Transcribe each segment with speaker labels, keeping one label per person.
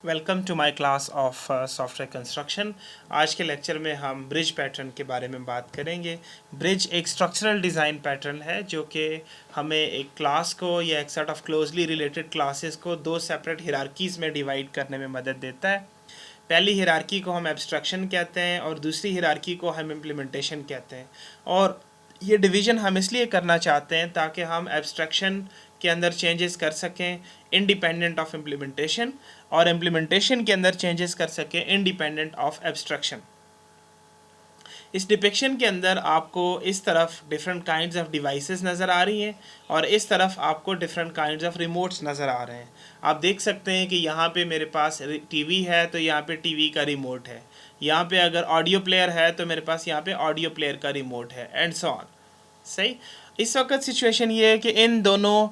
Speaker 1: Welcome to my class of software construction. आज के lecture में हम ब्रिज पैटर्न के बारे में बात करेंगे। ब्रिज एक स्ट्रक्चरल डिज़ाइन पैटर्न है जो कि हमें एक क्लास को या एक set of closely related classes को दो सेपरेट हिरार्कीज़ में डिवाइड करने में मदद देता है। पहली हिरार्की को हम एब्स्ट्रक्शन कहते हैं और दूसरी हिरार्की को हम इम्प्लीमेंटेशन कहते हैं। और ये डिवीज़न हम इसलिए करना चाहते हैं ताकि हम एब्स्ट्रक्शन के अंदर चेंजेस कर सकें इंडिपेंडेंट ऑफ इम्प्लीमेंटेशन और इम्प्लीमेंटेशन के अंदर चेंजेस कर सकें इंडिपेंडेंट ऑफ एब्स्ट्रक्शन। इस डिपिक्शन के अंदर आपको इस तरफ डिफरेंट काइंड्स ऑफ डिवाइसेस नज़र आ रही हैं और इस तरफ आपको डिफरेंट काइंड्स ऑफ रिमोट्स नज़र आ रहे हैं। आप देख सकते हैं कि यहाँ पे मेरे पास टीवी है तो यहाँ पे टीवी का रिमोट है, यहाँ पे अगर ऑडियो प्लेयर है तो मेरे पास यहाँ पे ऑडियो प्लेयर का रिमोट है एंड सो ऑन। सही। इस वक्त सिचुएशन ये है कि इन दोनों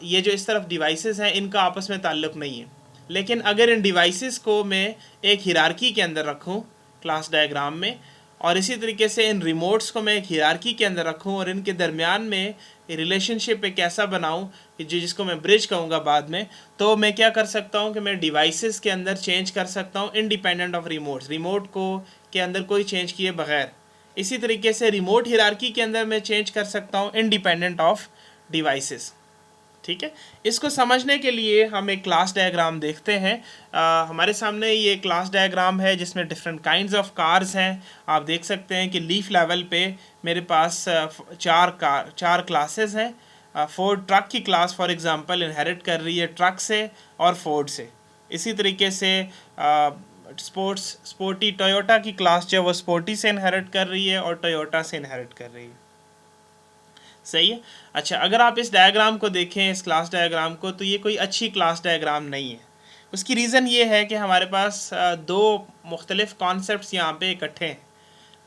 Speaker 1: ये जो इस तरफ डिवाइसेस हैं इनका आपस में ताल्लुक़ नहीं है, लेकिन अगर इन डिवाइसेस को मैं एक हिरार्की के अंदर रखूं क्लास डायग्राम में और इसी तरीके से इन रिमोट्स को मैं एक हिरार्की के अंदर रखूं और इनके दरमियान में रिलेशनशिप एक ऐसा बनाऊं कि जिसको मैं ब्रिज कहूँगा बाद में, तो मैं क्या कर सकता हूं कि मैं डिवाइसेस के अंदर चेंज कर सकता हूं इंडिपेंडेंट ऑफ रिमोट्स, रिमोट को के अंदर कोई चेंज किए बगैर। इसी तरीके से रिमोट हिरार्की के अंदर मैं चेंज कर सकता हूँ इंडिपेंडेंट ऑफ डिवाइसेस। ठीक है। इसको समझने के लिए हम एक क्लास डायग्राम देखते हैं। हमारे सामने ये क्लास डायग्राम है जिसमें डिफरेंट काइंड्स ऑफ कार्स हैं। आप देख सकते हैं कि लीफ लेवल पे मेरे पास चार क्लासेस हैं। फोर्ड ट्रक की क्लास फॉर एग्जांपल इनहेरिट कर रही है ट्रक से और फोर्ड से। इसी तरीके से स्पोर्टी टोयोटा की क्लास जो है वो स्पोर्टी से इनहेरिट कर रही है और टोयोटा से इनहेरिट कर रही है। सही है। अच्छा, अगर आप इस डायग्राम को देखें, इस क्लास डायग्राम को, तो ये कोई अच्छी क्लास डायग्राम नहीं है। उसकी रीज़न ये है कि हमारे पास दो मुख्तलिफ कॉन्सेप्ट्स यहाँ पे इकट्ठे हैं।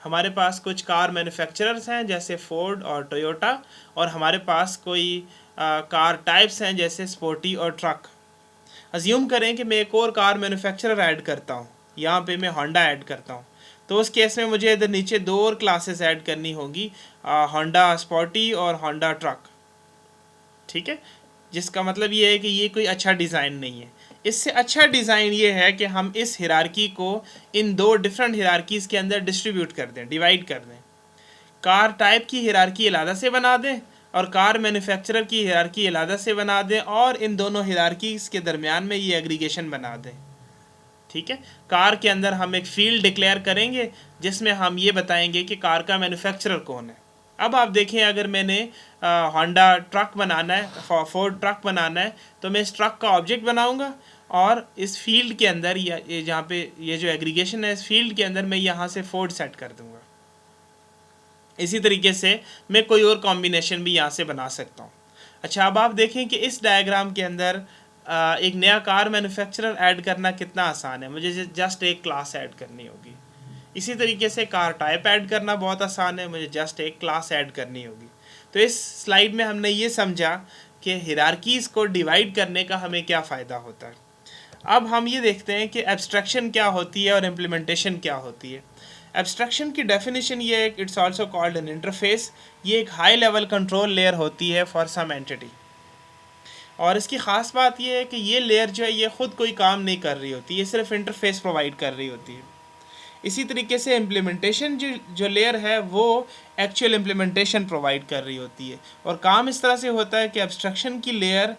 Speaker 1: हमारे पास कुछ कार मैन्युफैक्चरर्स हैं जैसे फोर्ड और टोयोटा, और हमारे पास कोई कार टाइप्स हैं जैसे स्पोर्टी और ट्रक। अज्यूम करें कि मैं एक और कार मैन्युफैक्चरर ऐड करता हूँ, यहाँ पे मैं होंडा ऐड करता हूँ, तो उस केस में मुझे इधर नीचे दो और क्लासेस ऐड करनी होगी, होंडा स्पोर्टी और होंडा ट्रक। ठीक है। जिसका मतलब ये है कि ये कोई अच्छा डिज़ाइन नहीं है। इससे अच्छा डिज़ाइन ये है कि हम इस हिरार्की को इन दो डिफरेंट हिरार्कीज़ के अंदर डिस्ट्रीब्यूट कर दें, डिवाइड कर दें। कार टाइप की हिरार्की अलग से बना दें और कार मैन्युफैक्चरर की हिरार्की अलग से बना दें और इन दोनों हिरार्कीज़ के दरमियान में ये एग्रीगेशन बना दें। ठीक है। कार के अंदर हम एक फील्ड डिक्लेयर करेंगे जिसमें हम ये बताएंगे कि कार का मैन्युफैक्चरर कौन है। अब आप देखें, अगर मैंने होंडा ट्रक बनाना है, फोर्ड ट्रक बनाना है, तो मैं इस ट्रक का ऑब्जेक्ट बनाऊंगा और इस फील्ड के अंदर या ये जहाँ पे ये जो एग्रीगेशन है, इस फील्ड के अंदर मैं यहाँ से फोर्ड सेट कर दूंगा। इसी तरीके से मैं कोई और कॉम्बिनेशन भी यहाँ से बना सकता हूँ। अच्छा, अब आप देखें कि इस डायग्राम के अंदर एक नया कार मैन्युफैक्चरर ऐड करना कितना आसान है। मुझे जस्ट एक क्लास ऐड करनी होगी। इसी तरीके से कार टाइप ऐड करना बहुत आसान है, मुझे जस्ट एक क्लास ऐड करनी होगी। तो इस स्लाइड में हमने ये समझा कि हिरार्कीज़ को डिवाइड करने का हमें क्या फ़ायदा होता है। अब हम ये देखते हैं कि एब्स्ट्रक्शन क्या होती है और इम्प्लीमेंटेशन क्या होती है। एब्स्ट्रक्शन की डेफिनेशन ये है, it's also called an interface. ये एक हाई लेवल कंट्रोल लेयर होती है फॉर सम एंटिटी, और इसकी ख़ास बात यह है कि ये लेयर जो है ये ख़ुद कोई काम नहीं कर रही होती, ये सिर्फ इंटरफेस प्रोवाइड कर रही होती है। इसी तरीके से इम्प्लीमेंटेशन जो लेयर है वो एक्चुअल इम्प्लीमेंटेशन प्रोवाइड कर रही होती है, और काम इस तरह से होता है कि एब्स्ट्रक्शन की लेयर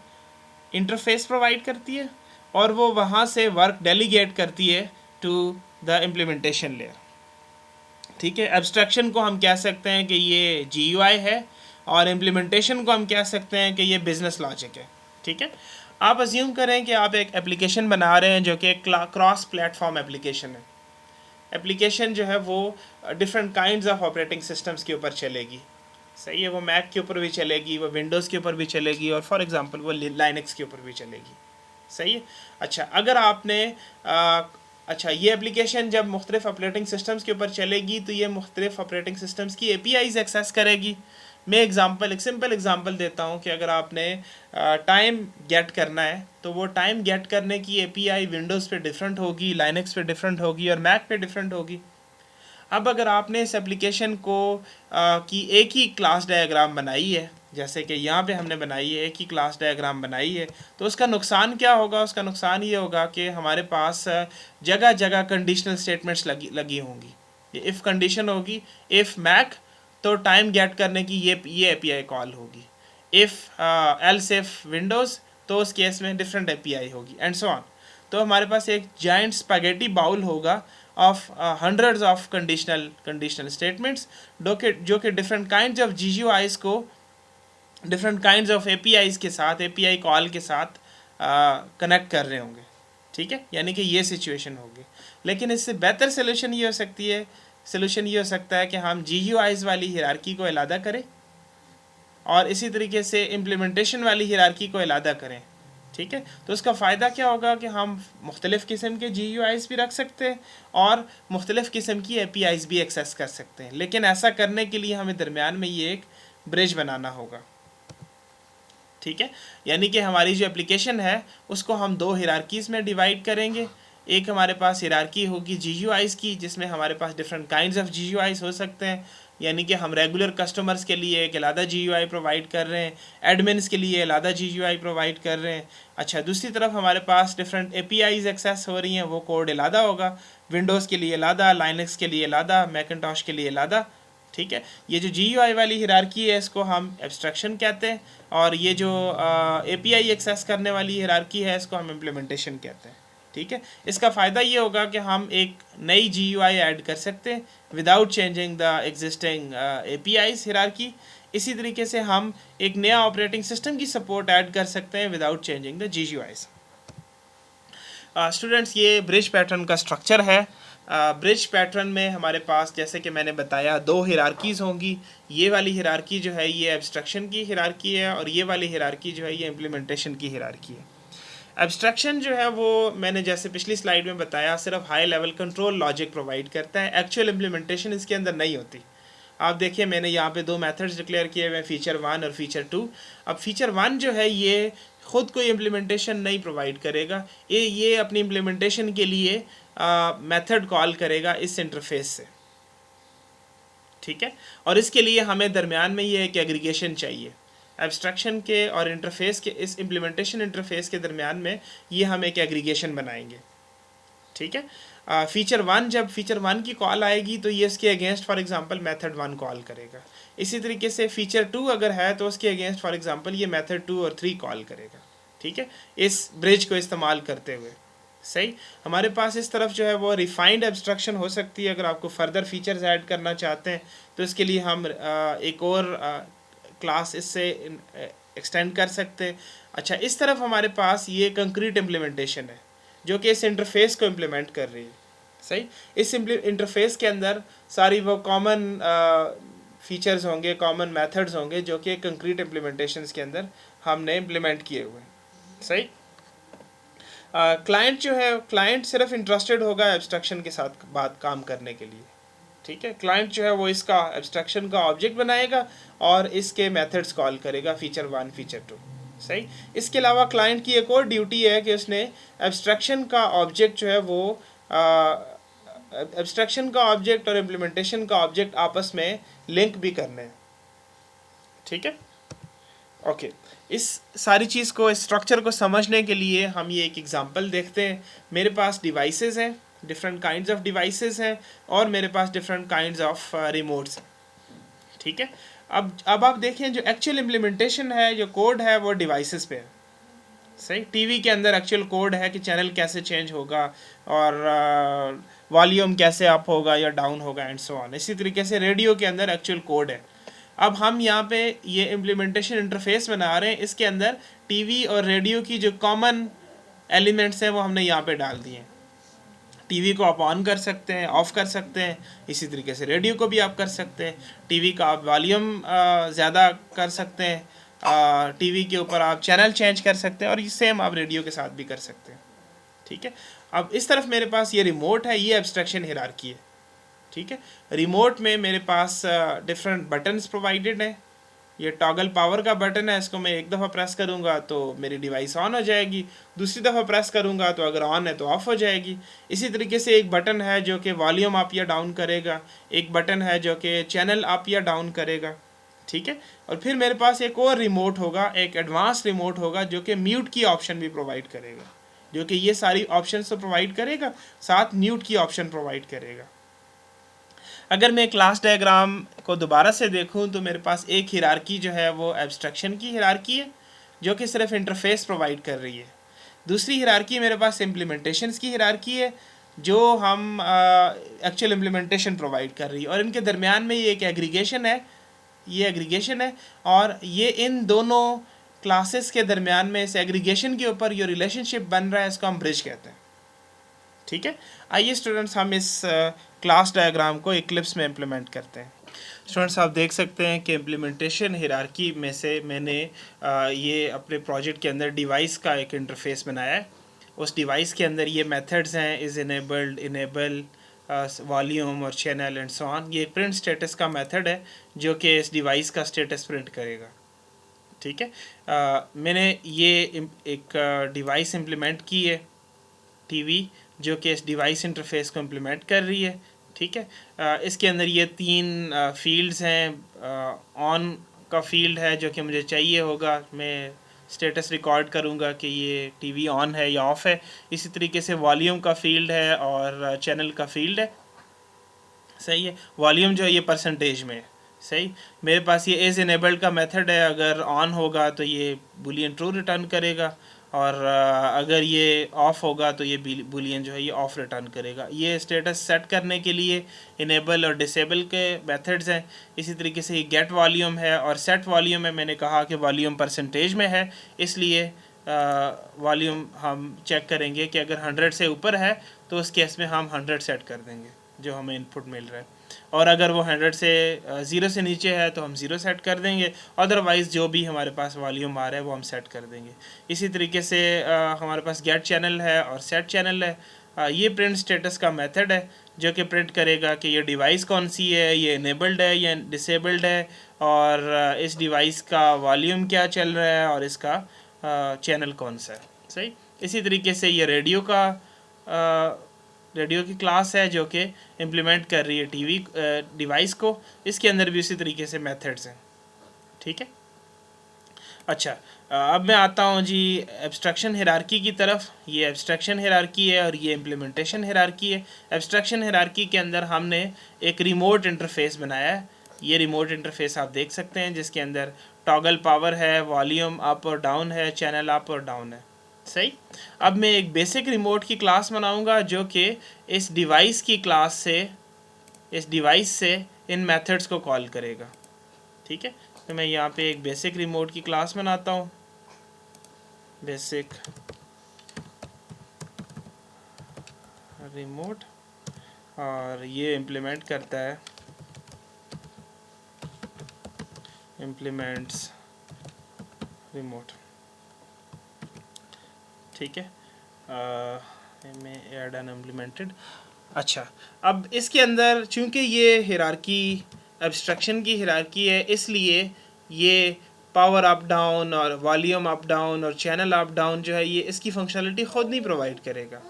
Speaker 1: इंटरफेस प्रोवाइड करती है और वो वहाँ से वर्क डेलीगेट करती है टू द इम्प्लीमेंटेशन लेयर। ठीक है। एब्स्ट्रक्शन को हम कह सकते हैं कि ये GUI है और इम्प्लीमेंटेशन को हम कह सकते हैं कि ये बिज़नेस लॉजिक है। ठीक है। आप अज्यूम करें कि आप एक एप्लीकेशन बना रहे हैं जो कि क्रॉस प्लेटफॉर्म एप्लीकेशन है। एप्लीकेशन जो है वो different kinds of operating systems के ऊपर चलेगी। सही है। वो मैक के ऊपर भी चलेगी, वो विंडोज़ के ऊपर भी चलेगी, और फॉर एग्जांपल वो लाइनक्स के ऊपर भी चलेगी। सही है। अच्छा, अगर आपने अच्छा ये एप्लीकेशन जब मुख्तलिफ ऑपरेटिंग सिस्टम्स के ऊपर चलेगी तो ये मुख्तलिफ ऑपरेटिंग सिस्टम्स की APIs एक्सेस करेगी। मैं एक सिंपल एग्जांपल देता हूँ कि अगर आपने टाइम गेट करना है तो वो टाइम गेट करने की API विंडोज़ पे डिफरेंट होगी, लाइनक्स पे डिफरेंट होगी और मैक पे डिफरेंट होगी। अब अगर आपने इस एप्लीकेशन को की एक ही क्लास डायग्राम बनाई है, जैसे कि यहाँ पे हमने बनाई है, एक ही क्लास डायग्राम बनाई है, तो उसका नुकसान क्या होगा? उसका नुकसान ये होगा कि हमारे पास जगह जगह कंडीशनल स्टेटमेंट्स लगी होंगी। ये इफ़ कंडीशन होगी, इफ़ मैक तो टाइम गेट करने की ये API कॉल होगी, इफ़ एल्स इफ़ विंडोज़ तो उस केस में डिफरेंट API होगी, एंड सो ऑन। तो हमारे पास एक जाइंट स्पैगेटी बाउल होगा of hundreds of conditional statements जो कि डिफरेंट काइंड्स ऑफ GUIs को डिफरेंट काइंड्स ऑफ APIs के साथ, API कॉल के साथ कनेक्ट कर रहे होंगे। ठीक है, यानी कि ये सिचुएशन होगी। लेकिन इससे बेहतर सोल्यूशन ये हो सकता है कि हम GUIs वाली हिरार्की को अलहदा करें और इसी तरीके से इम्प्लीमेंटेशन वाली हिरार्की को अलहदा करें। ठीक है, तो उसका फ़ायदा क्या होगा कि हम मुख्तलिफ़ किस्म के GUIs भी रख सकते हैं और मुख्तलिफ़ किस्म की APIs भी एक्सेस कर सकते हैं। लेकिन ऐसा करने के लिए हमें दरमियान में ये एक ब्रिज बनाना होगा। ठीक है, यानी कि हमारी जो एप्लीकेशन है उसको हम दो हिरार्कीज़ में डिवाइड करेंगे। एक हमारे पास हिरार्की होगी GUIs की, जिसमें हमारे पास डिफरेंट काइंड्स ऑफ GUIs हो सकते हैं, यानी कि हम रेगुलर कस्टमर्स के लिए एक अलहदा GUI प्रोवाइड कर रहे हैं, एडमिन्स के लिए अलहदा GUI प्रोवाइड कर रहे हैं। अच्छा, दूसरी तरफ हमारे पास डिफरेंट APIs एक्सेस हो रही हैं, वो कोड अलहदा होगा, विंडोज़ के लिए अलहदा, लाइनक्स के लिए अलहदा, मैकिन्टॉश के लिए अलहदा। ठीक है, ये जो GUI वाली हिरार्की है इसको हम एब्स्ट्रैक्शन कहते हैं, और ये जो API एक्सेस करने वाली हिरार्की है इसको हम इम्प्लीमेंटेशन कहते हैं। ठीक है, इसका फ़ायदा ये होगा कि हम एक नई GUI ऐड कर सकते हैं without changing the existing APIs hierarchy. इसी तरीके से हम एक नया ऑपरेटिंग सिस्टम की सपोर्ट ऐड कर सकते हैं without changing the GUIs। Students, ये ब्रिज पैटर्न का स्ट्रक्चर है। ब्रिज पैटर्न में हमारे पास, जैसे कि मैंने बताया, दो हिरार्कीज़ होंगी। ये वाली हिरार्की जो है ये एब्स्ट्रक्शन की हिरार्की है, और ये वाली हिरार्की जो है ये इम्प्लीमेंटेशन की हिरार्की है। एब्स्ट्रक्शन जो है वो मैंने जैसे पिछली स्लाइड में बताया सिर्फ high level control logic provide करता है, एक्चुअल इम्प्लीमेंटेशन इसके अंदर नहीं होती। आप देखिए, मैंने यहाँ पे दो मेथड्स डिक्लेयर किए हुए हैं, फीचर 1 और फीचर 2। अब फीचर 1 जो है ये ख़ुद कोई इम्प्लीमेंटेशन नहीं प्रोवाइड करेगा, ये अपनी इम्प्लीमेंटेशन के लिए मेथड कॉल करेगा इस इंटरफेस से। ठीक है, और इसके लिए हमें दरमियान में ये एक एग्रीगेशन चाहिए। एब्स्ट्रक्शन के और इंटरफेस के, इस इम्प्लीमेंटेशन इंटरफेस के दरमियान में ये हम एक एग्रीगेशन बनाएंगे। ठीक है, फीचर 1, जब फीचर 1 की कॉल आएगी तो ये इसके against for example method 1 call करेगा। इसी तरीके से फीचर 2 अगर है तो उसके अगेंस्ट फॉर एग्जांपल ये मेथड 2 और 3 कॉल करेगा। ठीक है, इस ब्रिज को इस्तेमाल करते हुए। सही, हमारे पास इस तरफ जो है वो रिफाइंड एब्स्ट्रक्शन हो सकती है। अगर आपको फर्दर फीचर्स ऐड करना चाहते हैं तो इसके लिए हम एक और क्लास इससे एक्सटेंड कर सकते हैं। अच्छा, इस तरफ हमारे पास ये कंक्रीट इम्प्लीमेंटेशन है जो कि इस इंटरफेस को इम्प्लीमेंट कर रही है। सही, इस इंटरफेस के अंदर सारी वो कॉमन फीचर्स होंगे, कॉमन मेथड्स होंगे जो कि कंक्रीट इम्प्लीमेंटेशंस के अंदर हमने इम्प्लीमेंट किए हुए हैं। सही, क्लाइंट जो है, क्लाइंट सिर्फ इंटरेस्टेड होगा एब्स्ट्रक्शन के साथ बात काम करने के लिए। ठीक है, क्लाइंट जो है वो इसका एब्स्ट्रक्शन का ऑब्जेक्ट बनाएगा और इसके मेथड्स कॉल करेगा, फीचर 1 फीचर 2। सही, इसके अलावा क्लाइंट की एक और ड्यूटी है कि उसने एब्स्ट्रक्शन का ऑब्जेक्ट जो है वो एब्स्ट्रक्शन का ऑब्जेक्ट और इम्प्लीमेंटेशन का ऑब्जेक्ट आपस में लिंक भी करने हैं। ठीक है, ओके, इस सारी चीज़ को, इस स्ट्रक्चर को समझने के लिए हम ये एक एग्जांपल देखते हैं। मेरे पास डिवाइसेस हैं, डिफरेंट काइंड्स ऑफ डिवाइसेस हैं, और मेरे पास डिफरेंट काइंड्स ऑफ रिमोट्स हैं। ठीक है, अब आप देखें जो एक्चुअल इम्प्लीमेंटेशन है, जो कोड है वो डिवाइसेस पे है। सही, टीवी के अंदर एक्चुअल कोड है कि चैनल कैसे चेंज होगा और वॉल्यूम कैसे अप होगा या डाउन होगा एंड सो ऑन। इसी तरीके से रेडियो के अंदर एक्चुअल कोड है। अब हम यहाँ पे ये इम्प्लीमेंटेशन इंटरफेस बना रहे हैं, इसके अंदर टीवी और रेडियो की जो कॉमन एलिमेंट्स हैं वो हमने यहाँ पे डाल दिए हैं। टीवी को आप ऑन कर सकते हैं, ऑफ़ कर सकते हैं, इसी तरीके से रेडियो को भी आप कर सकते हैं। टीवी का आप वॉल्यूम ज़्यादा कर सकते हैं, टीवी के ऊपर आप चैनल चेंज कर सकते हैं, और ये सेम आप रेडियो के साथ भी कर सकते हैं। ठीक है, अब इस तरफ मेरे पास ये रिमोट है, ये एब्स्ट्रक्शन हिरार्की है। ठीक है, रिमोट में मेरे पास डिफरेंट बटन्स प्रोवाइडेड हैं, ये टॉगल पावर का बटन है, इसको मैं एक दफ़ा प्रेस करूँगा तो मेरी डिवाइस ऑन हो जाएगी, दूसरी दफ़ा प्रेस करूँगा तो अगर ऑन है तो ऑफ़ हो जाएगी। इसी तरीके से एक बटन है जो कि वॉल्यूम अप या डाउन करेगा, एक बटन है जो कि चैनल अप या डाउन करेगा, ठीक है। और फिर मेरे पास एक और रिमोट होगा, एक एडवांस रिमोट होगा जो कि म्यूट की ऑप्शन भी प्रोवाइड करेगा, जो कि ये सारी ऑप्शन तो प्रोवाइड करेगा, साथ म्यूट की ऑप्शन प्रोवाइड करेगा। अगर मैं क्लास डायग्राम को दोबारा से देखूं तो मेरे पास एक हिरारकी जो है वो एब्स्ट्रक्शन की हिरारकी है जो कि सिर्फ इंटरफेस प्रोवाइड कर रही है। दूसरी हिरारकी मेरे पास इम्प्लीमेंटेशंस की हिरारकी है जो हम एक्चुअल इम्प्लीमेंटेशन प्रोवाइड कर रही है, और इनके दरमियान में ये एक एग्रीगेशन है, ये एग्रीगेशन है, और ये इन दोनों क्लासेस के दरमियान में इस एग्रीगेशन के ऊपर जो रिलेशनशिप बन रहा है इसको हम ब्रिज कहते हैं, ठीक है। आइए स्टूडेंट्स हम इस क्लास डायग्राम को इक्लिप्स में इम्प्लीमेंट करते हैं। स्टूडेंट्स आप देख सकते हैं कि इम्प्लीमेंटेशन हिरारकी में से मैंने ये अपने प्रोजेक्ट के अंदर डिवाइस का एक इंटरफेस बनाया है। उस डिवाइस के अंदर ये मेथड्स हैं, इज़ इनेबल्ड, इनेबल, वॉल्यूम और चैनल एंड सो ऑन। ये प्रिंट स्टेटस का मेथड है जो कि इस डिवाइस का स्टेटस प्रिंट करेगा, ठीक है। मैंने ये एक डिवाइस इम्प्लीमेंट की है, टीवी, जो कि इस डिवाइस इंटरफेस को इम्प्लीमेंट कर रही है, ठीक है। इसके अंदर ये तीन फील्ड्स हैं। ऑन का फील्ड है जो कि मुझे चाहिए होगा, मैं स्टेटस रिकॉर्ड करूँगा कि ये टीवी ऑन है या ऑफ़ है। इसी तरीके से वॉल्यूम का फील्ड है और चैनल का फील्ड है, सही है। वॉल्यूम जो है ये परसेंटेज में है, सही। मेरे पास ये इज़ इनेबल्ड का मेथड है, अगर ऑन होगा तो ये बूलियन ट्रू रिटर्न करेगा, और अगर ये ऑफ़ होगा तो ये बूलियन जो है ये ऑफ़ रिटर्न करेगा। ये स्टेटस सेट करने के लिए इनेबल और डिसेबल के मेथड्स हैं। इसी तरीके से ये गेट वॉल्यूम है और सेट वॉल्यूम है। मैंने कहा कि वॉल्यूम परसेंटेज में है, इसलिए वॉल्यूम हम चेक करेंगे कि अगर 100 से ऊपर है तो उस केस में हम 100 सेट कर देंगे जो हमें इनपुट मिल रहा है, और अगर वो 100 से 0 से नीचे है तो हम 0 सेट कर देंगे, अदरवाइज़ जो भी हमारे पास वॉल्यूम आ रहा है वो हम सेट कर देंगे। इसी तरीके से हमारे पास गेट चैनल है और सेट चैनल है। ये प्रिंट स्टेटस का मेथड है जो कि प्रिंट करेगा कि ये डिवाइस कौन सी है, ये इनेबल्ड है या डिसेबल्ड है, और इस डिवाइस का वॉल्यूम क्या चल रहा है और इसका चैनल कौन सा है, सही। इसी तरीके से ये रेडियो की क्लास है जो कि इम्प्लीमेंट कर रही है टीवी डिवाइस को। इसके अंदर भी उसी तरीके से मेथड्स हैं, ठीक है। अच्छा, अब मैं आता हूँ जी एब्स्ट्रक्शन हिरारकी की तरफ। ये एब्स्ट्रक्शन हिरारकी है और ये इम्प्लीमेंटेशन हिरारकी है। एब्स्ट्रक्शन हिरारकी के अंदर हमने एक रिमोट इंटरफेस बनाया है। ये रिमोट इंटरफेस आप देख सकते हैं जिसके अंदर टॉगल पावर है, वॉल्यूम अप और डाउन है, चैनल अप और डाउन है, सही। अब मैं एक बेसिक रिमोट की क्लास बनाऊंगा जो कि इस डिवाइस की क्लास से, इस डिवाइस से इन मेथड्स को कॉल करेगा, ठीक है। तो मैं यहाँ पे एक बेसिक रिमोट की क्लास बनाता हूँ, बेसिक रिमोट, और ये इम्प्लीमेंट करता है, इम्प्लीमेंट्स रिमोट, ठीक है। में ऐड एंड इम्प्लीमेंटेड। अच्छा, अब इसके अंदर चूंकि ये हिरारकी एब्स्ट्रक्शन की हिरारकी है, इसलिए ये पावर अप डाउन और वॉल्यूम अप डाउन और चैनल अप डाउन जो है ये इसकी फंक्शनलिटी ख़ुद नहीं प्रोवाइड करेगा,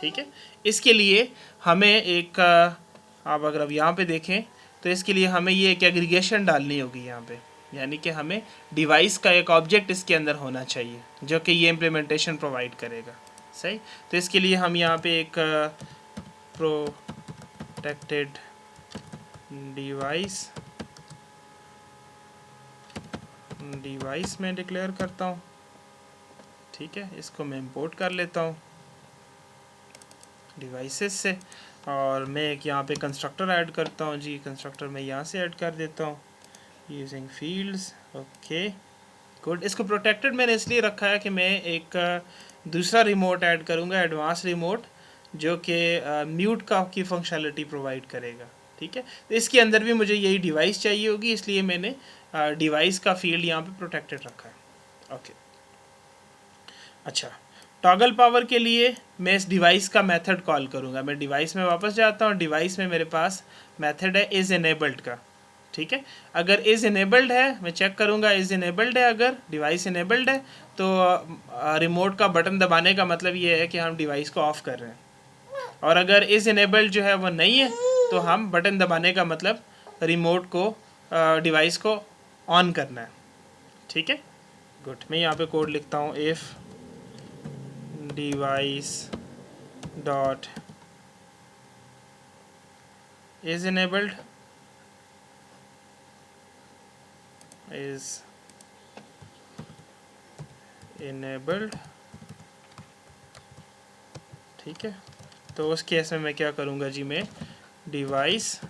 Speaker 1: ठीक है। इसके लिए हमें एक आप अगर अब यहाँ पे देखें तो इसके लिए हमें ये एक एग्रीगेशन डालनी होगी यहाँ पे, यानी कि हमें डिवाइस का एक ऑब्जेक्ट इसके अंदर होना चाहिए जो कि ये इम्प्लीमेंटेशन प्रोवाइड करेगा, सही। तो इसके लिए हम यहाँ पे एक प्रोटेक्टेड डिवाइस में डिक्लेयर करता हूँ, ठीक है। इसको मैं इंपोर्ट कर लेता हूँ डिवाइसेस से, और मैं एक यहाँ पे कंस्ट्रक्टर ऐड करता हूँ जी। कंस्ट्रक्टर मैं यहाँ से ऐड कर देता हूँ यूजिंग फील्ड्स, ओके गुड। इसको प्रोटेक्टेड मैंने इसलिए रखा है कि मैं एक दूसरा रिमोट ऐड करूँगा, एडवांस रिमोट, जो कि म्यूट की फंक्शनलिटी प्रोवाइड करेगा, ठीक है। तो इसके अंदर भी मुझे यही डिवाइस चाहिए होगी, इसलिए मैंने डिवाइस का फील्ड यहाँ पे प्रोटेक्टेड रखा है, ओके। अच्छा, टॉगल पावर के लिए मैं इस डिवाइस का मेथड कॉल करूँगा। मैं डिवाइस में वापस जाता हूँ, डिवाइस में मेरे पास मेथड है इज़ इनेबल्ड का, ठीक है। अगर इज़ इनेबल्ड है, मैं चेक करूँगा इज़ इनेबल्ड है, अगर डिवाइस इनेबल्ड है तो रिमोट का बटन दबाने का मतलब ये है कि हम डिवाइस को ऑफ़ कर रहे हैं, और अगर इज़ इनेबल्ड जो है वो नहीं है तो हम बटन दबाने का मतलब रिमोट को डिवाइस को ऑन करना है, ठीक है। गुड, मैं यहाँ पे कोड लिखता हूँ, if device dot is enabled is enabled, ठीक है। तो उस केस में मैं क्या करूँगा जी, मैं डिवाइस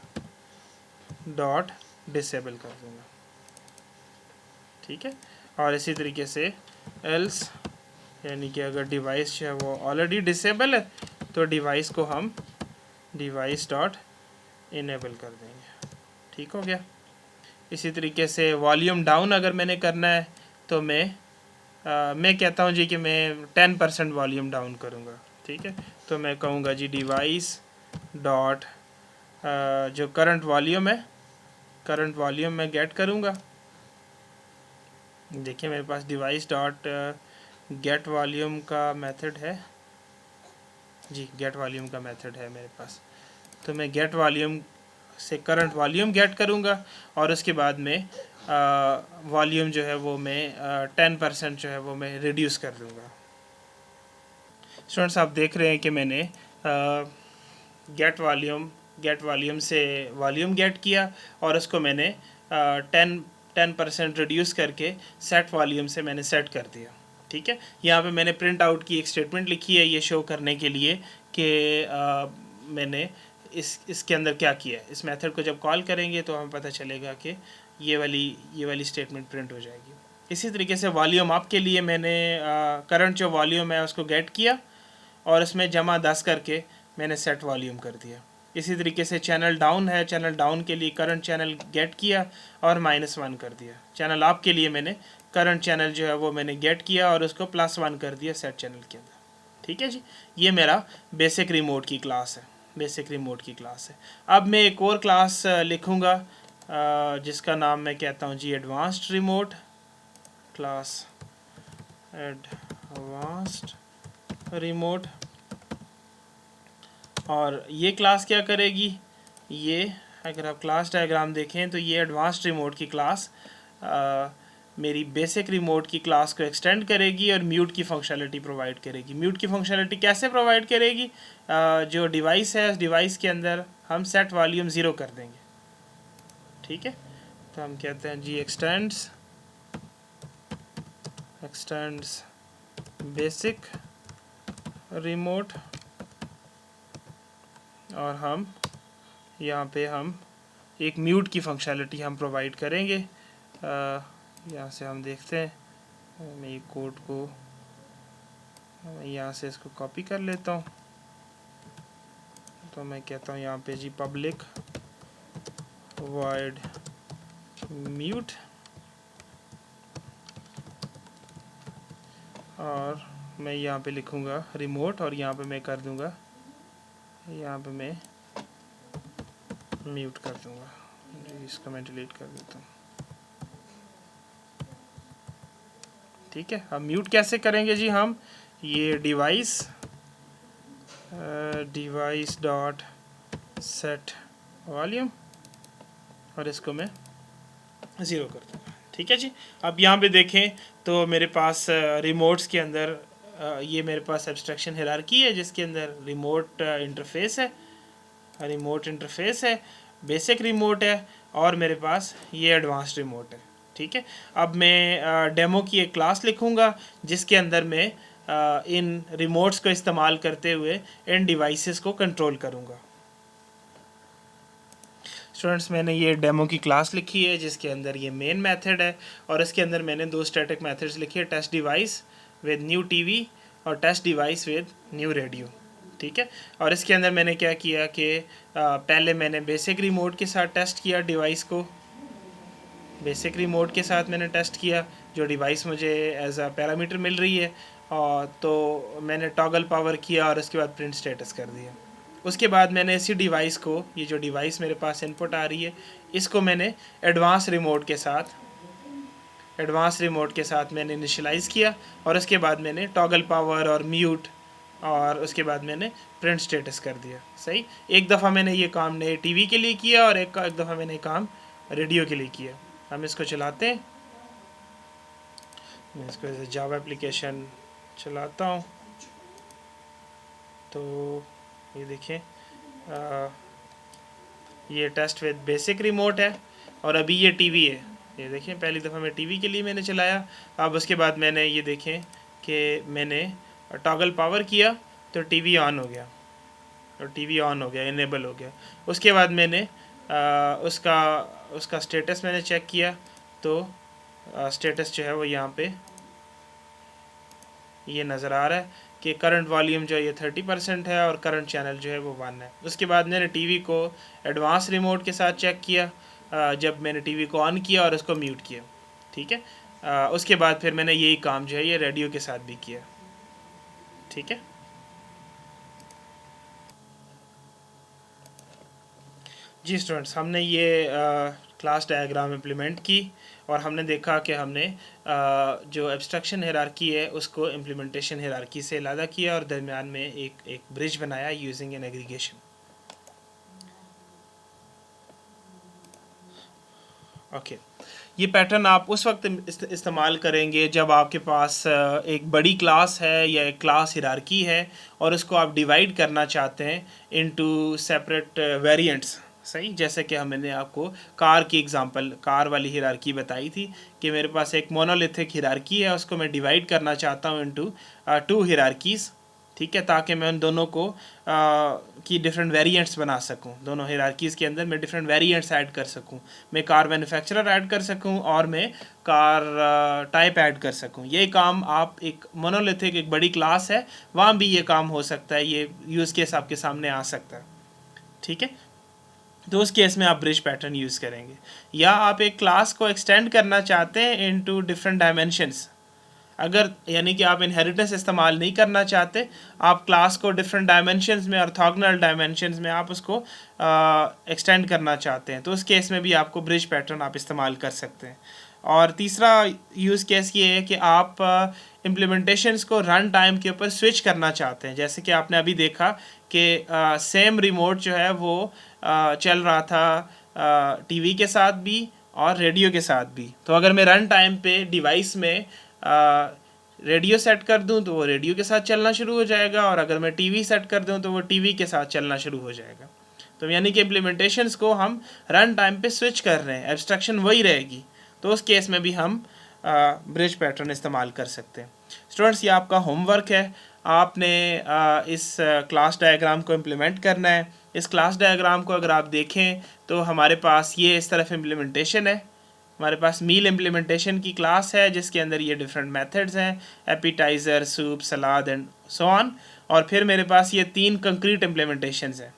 Speaker 1: डॉट डिसेबल कर दूँगा, ठीक है। और इसी तरीके से एल्स, यानी कि अगर डिवाइस जो है वो ऑलरेडी डिसेबल है तो डिवाइस को हम डिवाइस डॉट इनेबल कर देंगे, ठीक हो गया। इसी तरीके से वॉल्यूम डाउन अगर मैंने करना है तो मैं कहता हूँ जी कि मैं 10% वॉल्यूम डाउन करूँगा, ठीक है। तो मैं कहूँगा जी डिवाइस डॉट जो करंट वॉल्यूम है, करंट वॉल्यूम मैं गेट करूँगा। देखिए मेरे पास डिवाइस डॉट गेट वॉल्यूम का मेथड है जी, गेट वॉल्यूम का मेथड है मेरे पास। तो मैं गेट वॉल्यूम से करंट वॉल्यूम गेट करूँगा और उसके बाद में वॉल्यूम जो है वो मैं 10% जो है वो मैं रिड्यूस कर दूँगा। स्टूडेंट्स आप देख रहे हैं कि मैंने गेट वॉल्यूम से वॉल्यूम गेट किया और उसको मैंने 10% रिड्यूस करके सेट वॉल्यूम से मैंने सेट कर दिया, ठीक है। यहाँ पे मैंने प्रिंट आउट की एक स्टेटमेंट लिखी है ये शो करने के लिए कि मैंने इसके अंदर क्या किया है। इस मेथड को जब कॉल करेंगे तो हमें पता चलेगा कि ये वाली स्टेटमेंट प्रिंट हो जाएगी। इसी तरीके से वॉल्यूम अप के लिए मैंने करंट जो वॉल्यूम है उसको गेट किया और इसमें जमा 10 करके मैंने सेट वॉल्यूम कर दिया। इसी तरीके से चैनल डाउन है, चैनल डाउन के लिए करंट चैनल गेट किया और -1 कर दिया। चैनल अप के लिए मैंने करंट चैनल जो है वो मैंने गेट किया और उसको +1 कर दिया सेट चैनल के अंदर, ठीक है जी। ये मेरा बेसिक रिमोट की क्लास है, बेसिक रिमोट की क्लास है। अब मैं एक और क्लास लिखूँगा जिसका नाम मैं कहता हूँ जी advanced remote class, advanced remote. और ये क्लास क्या करेगी, ये अगर आप क्लास डायग्राम देखें तो ये एडवांस्ड रिमोट की क्लास मेरी बेसिक रिमोट की क्लास को एक्सटेंड करेगी और म्यूट की फंक्शनलिटी प्रोवाइड करेगी। म्यूट की फंक्शनलिटी कैसे प्रोवाइड करेगी, जो डिवाइस है उस डिवाइस के अंदर हम सेट वॉल्यूम 0 कर देंगे, ठीक है। तो हम कहते हैं जी एक्सटेंड्स बेसिक रिमोट, और हम यहाँ पे हम एक म्यूट की फंक्शनलिटी हम प्रोवाइड करेंगे। यहाँ से हम देखते हैं, मैं ये कोड को यहाँ से इसको कॉपी कर लेता हूँ। तो मैं कहता हूँ यहाँ पे जी पब्लिक वॉइड म्यूट, और मैं यहाँ पे लिखूँगा रिमोट और यहाँ पे मैं कर दूँगा, यहाँ पे मैं म्यूट कर दूँगा, इसको मैं डिलीट कर देता हूँ, ठीक है। अब म्यूट कैसे करेंगे जी, हम ये डिवाइस डॉट सेट वॉल्यूम और इसको मैं 0 कर दूँगा, ठीक है जी। अब यहाँ पे देखें तो मेरे पास रिमोट्स के अंदर ये मेरे पास एब्स्ट्रैक्शन हायरार्की है जिसके अंदर रिमोट इंटरफेस है, बेसिक रिमोट है और मेरे पास ये एडवांस्ड रिमोट है, ठीक है। अब मैं डेमो की एक क्लास लिखूँगा जिसके अंदर मैं इन रिमोट्स को इस्तेमाल करते हुए इन डिवाइसेस को कंट्रोल करूँगा। स्टूडेंट्स मैंने ये डेमो की क्लास लिखी है जिसके अंदर ये मेन मेथड है और इसके अंदर मैंने 2 स्टैटिक मेथड्स लिखे हैं, test device with new TV और test device with new radio, ठीक है। और इसके अंदर मैंने क्या किया कि पहले मैंने बेसिक रिमोट के साथ टेस्ट किया डिवाइस को, बेसिक रिमोट के साथ मैंने टेस्ट किया जो डिवाइस मुझे एज अ पैरामीटर मिल रही है, और तो मैंने टॉगल पावर किया और उसके बाद प्रिंट स्टेटस कर दिया। उसके बाद मैंने इसी डिवाइस को, ये जो डिवाइस मेरे पास इनपुट आ रही है, इसको मैंने एडवांस रिमोट के साथ मैंने इनिशियलाइज़ किया, और उसके बाद मैंने टॉगल पावर और म्यूट, और उसके बाद मैंने प्रिंट स्टेटस कर दिया। सही, एक दफ़ा मैंने ये काम नए टीवी के लिए किया और एक दफ़ा मैंने काम रेडियो के लिए किया। हम इसको चलाते हैं, मैं इसको एज जावा एप्लीकेशन चलाता हूँ। तो ये देखें, ये टेस्ट विद बेसिक रिमोट है, और अभी ये टीवी है। ये देखें, पहली दफ़ा मैं टीवी के लिए मैंने चलाया। अब उसके बाद मैंने ये देखें कि मैंने टॉगल पावर किया तो टीवी ऑन हो गया, और टीवी ऑन हो गया, इनेबल हो गया। उसके बाद मैंने उसका स्टेटस मैंने चेक किया, तो स्टेटस जो है वो यहाँ पे ये नज़र आ रहा है कि करंट वॉल्यूम जो है ये 30% है, और करंट चैनल जो है वो 1 है। उसके बाद मैंने टीवी को एडवांस रिमोट के साथ चेक किया, जब मैंने टीवी को ऑन किया और उसको म्यूट किया। ठीक है, उसके बाद फिर मैंने यही काम जो है ये रेडियो के साथ भी किया। ठीक है, जी स्टूडेंट्स, हमने ये क्लास डायग्राम इम्प्लीमेंट की, और हमने देखा कि हमने जो एब्स्ट्रक्शन हायरार्की है उसको इम्प्लीमेंटेशन हायरार्की से अलग किया, और दरमियान में एक ब्रिज बनाया यूजिंग एन एग्रीगेशन। ओके, ये पैटर्न आप उस वक्त इस्तेमाल करेंगे जब आपके पास एक बड़ी क्लास है या एक क्लास हायरार्की है, और उसको आप डिवाइड करना चाहते हैं इनटू सेपरेट वेरिएंट्स। सही, जैसे कि हमने आपको कार की एग्जांपल, कार वाली हायरार्की बताई थी कि मेरे पास एक मोनोलिथिक हायरार्की है, उसको मैं डिवाइड करना चाहता हूँ इनटू 2 हायरार्कीज़। ठीक है, ताकि मैं उन दोनों को की डिफरेंट वेरिएंट्स बना सकूं, दोनों हायरार्कीज़ के अंदर मैं डिफरेंट वेरिएंट्स ऐड कर सकूं, मैं कार मैन्युफैक्चरर ऐड कर सकूं, और मैं कार टाइप ऐड कर सकूं। ये काम आप एक मोनोलिथिक, एक बड़ी क्लास है, वहाँ भी ये काम हो सकता है, ये यूज़ केस आपके सामने आ सकता है। ठीक है, तो उस केस में आप ब्रिज पैटर्न यूज़ करेंगे। या आप एक क्लास को एक्सटेंड करना चाहते हैं इनटू डिफरेंट डायमेंशंस, अगर यानी कि आप इनहेरिटेंस इस्तेमाल नहीं करना चाहते, आप क्लास को डिफरेंट डायमेंशंस में, ऑर्थोगोनल डायमेंशंस में आप उसको एक्सटेंड करना चाहते हैं, तो उस केस में भी आपको ब्रिज पैटर्न आप इस्तेमाल कर सकते हैं। और तीसरा यूज़ केस ये है कि आप इम्प्लीमेंटेशंस को रन टाइम के ऊपर स्विच करना चाहते हैं। जैसे कि आपने अभी देखा कि सेम रिमोट जो है वो चल रहा था टीवी के साथ भी और रेडियो के साथ भी। तो अगर मैं रन टाइम पे डिवाइस में रेडियो सेट कर दूं तो वो रेडियो के साथ चलना शुरू हो जाएगा, और अगर मैं टीवी सेट कर दूं तो वो टीवी के साथ चलना शुरू हो जाएगा। तो यानी कि इम्प्लीमेंटेशंस को हम रन टाइम पे स्विच कर रहे हैं, एब्स्ट्रक्शन वही रहेगी, तो उस केस में भी हम ब्रिज पैटर्न इस्तेमाल कर सकते हैं। स्टूडेंट्स, ये आपका होमवर्क है, आपने इस क्लास डायग्राम को इम्प्लीमेंट करना है। इस क्लास डायग्राम को अगर आप देखें तो हमारे पास ये इस तरफ इम्प्लीमेंटेशन है, हमारे पास मील इम्प्लीमेंटेशन की क्लास है जिसके अंदर ये डिफरेंट मेथड्स हैं, appetiser, soup, salad and so on. और फिर मेरे पास ये 3 कंक्रीट इम्प्लीमेंटेशंस हैं,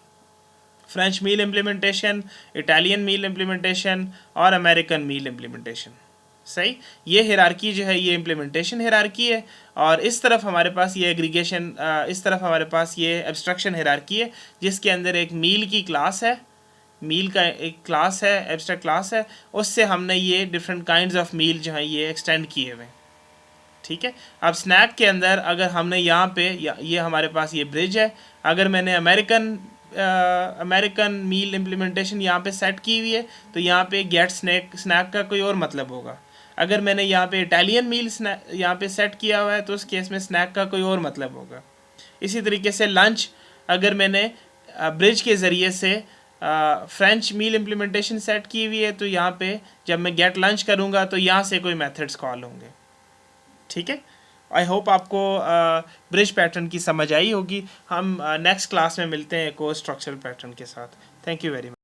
Speaker 1: फ्रेंच मील इम्प्लीमेंटेशन, इटालियन मील इम्प्लीमेंटेशन और अमेरिकन मील इम्प्लीमेंटेशन। सही, ये हायरार्की जो है ये इम्प्लीमेंटेशन हायरार्की है, और इस तरफ हमारे पास ये एग्रीगेशन, इस तरफ हमारे पास ये एब्स्ट्रक्शन हायरार्की है, जिसके अंदर एक मील की क्लास है, मील का एक क्लास है, एब्स्ट्रैक्ट क्लास है, उससे हमने ये डिफरेंट काइंड्स ऑफ मील जो है ये एक्सटेंड किए हुए। ठीक है, अब स्नैक के अंदर अगर हमने यहाँ पे ये हमारे पास ये ब्रिज है, अगर मैंने अमेरिकन मील इम्प्लीमेंटेशन यहाँ पे सेट की हुई है तो यहाँ पे गेट स्नैक का कोई और मतलब होगा। अगर मैंने यहाँ पे इटालियन मील यहाँ पे सेट किया हुआ है तो उस केस में स्नैक का कोई और मतलब होगा। इसी तरीके से लंच, अगर मैंने ब्रिज के ज़रिए से फ्रेंच मील इम्प्लीमेंटेशन सेट की हुई है तो यहाँ पे जब मैं गेट लंच करूँगा तो यहाँ से कोई मेथड्स कॉल होंगे। ठीक है, आई होप आपको ब्रिज पैटर्न की समझ आई होगी। हम नेक्स्ट क्लास में मिलते हैं एक और स्ट्रक्चरल पैटर्न के साथ। Thank you very much.